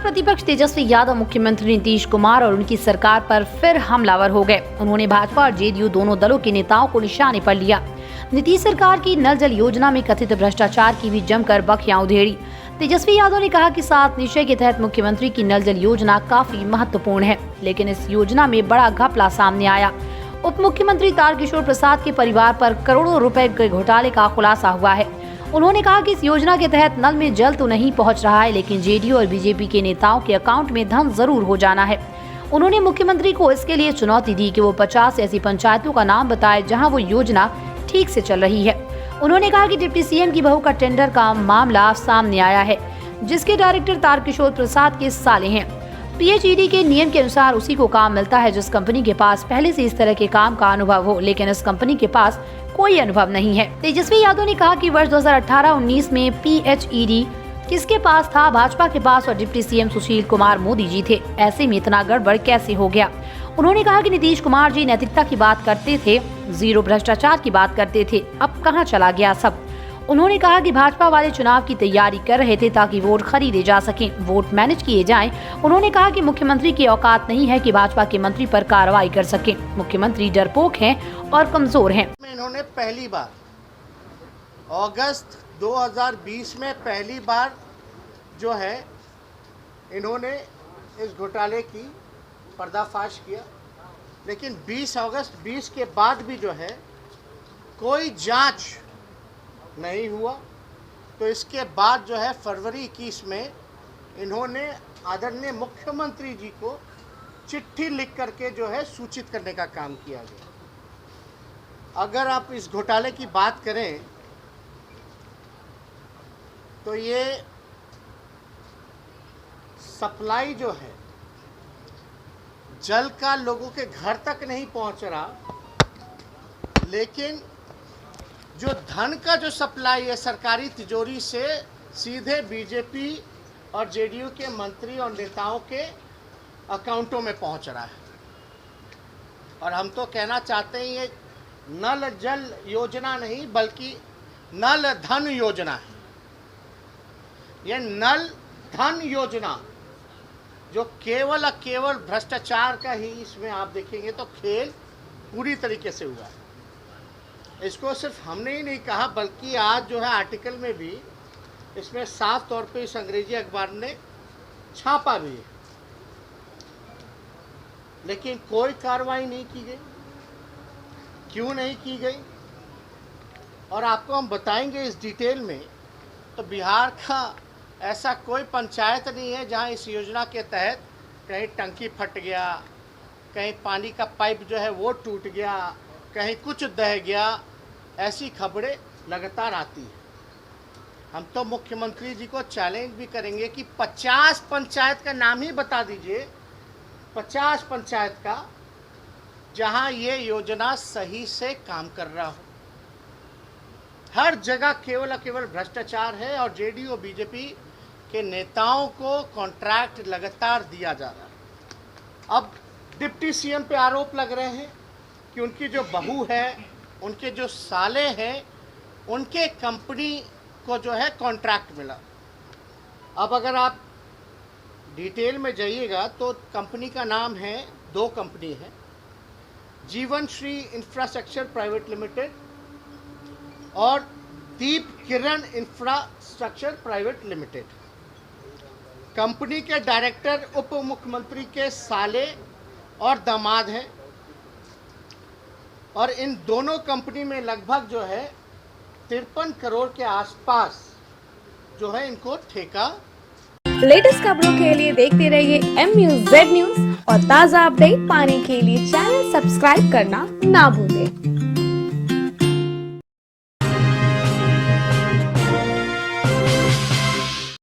प्रतिपक्ष तेजस्वी यादव मुख्यमंत्री नीतीश कुमार और उनकी सरकार पर फिर हमलावर हो गए। उन्होंने भाजपा और जेडीयू दोनों दलों के नेताओं को निशाने पर लिया। नीतीश सरकार की नल जल योजना में कथित भ्रष्टाचार की भी जमकर बखियां उधेड़ी। तेजस्वी यादव ने कहा कि 7 निश्चय के तहत मुख्यमंत्री की नल जल योजना काफी महत्वपूर्ण है, लेकिन इस योजना में बड़ा घपला सामने आया। उप मुख्यमंत्री तारकिशोर प्रसाद के परिवार पर करोड़ों रुपए के घोटाले का खुलासा हुआ है। उन्होंने कहा कि इस योजना के तहत नल में जल तो नहीं पहुंच रहा है, लेकिन जेडीयू और बीजेपी के नेताओं के अकाउंट में धन जरूर हो जाना है। उन्होंने मुख्यमंत्री को इसके लिए चुनौती दी कि वो 50 ऐसी पंचायतों का नाम बताए जहां वो योजना ठीक से चल रही है। उन्होंने कहा कि डिप्टी सीएम की बहू का टेंडर का मामला सामने आया है, जिसके डायरेक्टर तारकिशोर प्रसाद के साले हैं। पीएचईडी के नियम के अनुसार उसी को काम मिलता है जिस कंपनी के पास पहले से इस तरह के काम का अनुभव हो, लेकिन इस कंपनी के पास कोई अनुभव नहीं है। तेजस्वी यादव ने कहा कि वर्ष 2018-19 में पीएचईडी किसके पास था? भाजपा के पास, और डिप्टी सीएम सुशील कुमार मोदी जी थे। ऐसे में इतना गड़बड़ कैसे हो गया? उन्होंने कहा कि नीतीश कुमार जी नैतिकता की बात करते थे, जीरो भ्रष्टाचार की बात करते थे, अब कहां चला गया सब? उन्होंने कहा कि भाजपा वाले चुनाव की तैयारी कर रहे थे ताकि वोट खरीदे जा सकें, वोट मैनेज किए जाएं। उन्होंने कहा कि मुख्यमंत्री की औकात नहीं है कि भाजपा के मंत्री पर कार्रवाई कर सकें। मुख्यमंत्री डरपोक हैं और कमजोर हैं। इन्होंने पहली बार अगस्त 2020 में पहली बार जो है इन्होंने इस घोटाले की पर्दाफाश किया, लेकिन 20 अगस्त 20 के बाद भी जो है कोई जांच नहीं हुआ। तो इसके बाद जो है फरवरी 21 में इन्होंने आदरणीय मुख्यमंत्री जी को चिट्ठी लिख करके जो है सूचित करने का काम किया गया। अगर आप इस घोटाले की बात करें तो ये सप्लाई जो है जल का लोगों के घर तक नहीं पहुंच रहा, लेकिन जो धन का जो सप्लाई है सरकारी तिजोरी से सीधे बीजेपी और जेडीयू के मंत्री और नेताओं के अकाउंटों में पहुंच रहा है। और हम तो कहना चाहते हैं ये नल जल योजना नहीं बल्कि नल धन योजना है। ये नल धन योजना जो केवल भ्रष्टाचार का ही इसमें आप देखेंगे तो खेल पूरी तरीके से हुआ है। इसको सिर्फ हमने ही नहीं कहा बल्कि आज जो है आर्टिकल में भी इसमें साफ तौर पे इस अंग्रेजी अखबार ने छापा भी है, लेकिन कोई कार्रवाई नहीं की गई। क्यों नहीं की गई और आपको हम बताएंगे इस डिटेल में। तो बिहार का ऐसा कोई पंचायत नहीं है जहां इस योजना के तहत कहीं टंकी फट गया, कहीं पानी का पाइप जो है वो टूट गया, कहीं कुछ दह गया। ऐसी खबरें लगातार आती है। हम तो मुख्यमंत्री जी को चैलेंज भी करेंगे कि 50 पंचायत का नाम ही बता दीजिए, 50 पंचायत का जहां ये योजना सही से काम कर रहा हो। हर जगह केवल भ्रष्टाचार है और जेडीयू और बीजेपी के नेताओं को कॉन्ट्रैक्ट लगातार दिया जा रहा है। अब डिप्टी सीएम पे आरोप लग रहे हैं कि उनकी जो बहू है, उनके जो साले हैं, उनके कंपनी को जो है कॉन्ट्रैक्ट मिला। अब अगर आप डिटेल में जाइएगा तो कंपनी का नाम है, 2 कंपनी है, जीवन श्री इंफ्रास्ट्रक्चर प्राइवेट लिमिटेड और दीप किरण इंफ्रास्ट्रक्चर प्राइवेट लिमिटेड। कंपनी के डायरेक्टर उप मुख्यमंत्री के साले और दामाद हैं और इन दोनों कंपनी में लगभग जो है 53 करोड़ के आसपास जो है इनको ठेका। लेटेस्ट खबरों के लिए देखते रहिए MUZ न्यूज और ताज़ा अपडेट पाने के लिए चैनल सब्सक्राइब करना ना भूलें।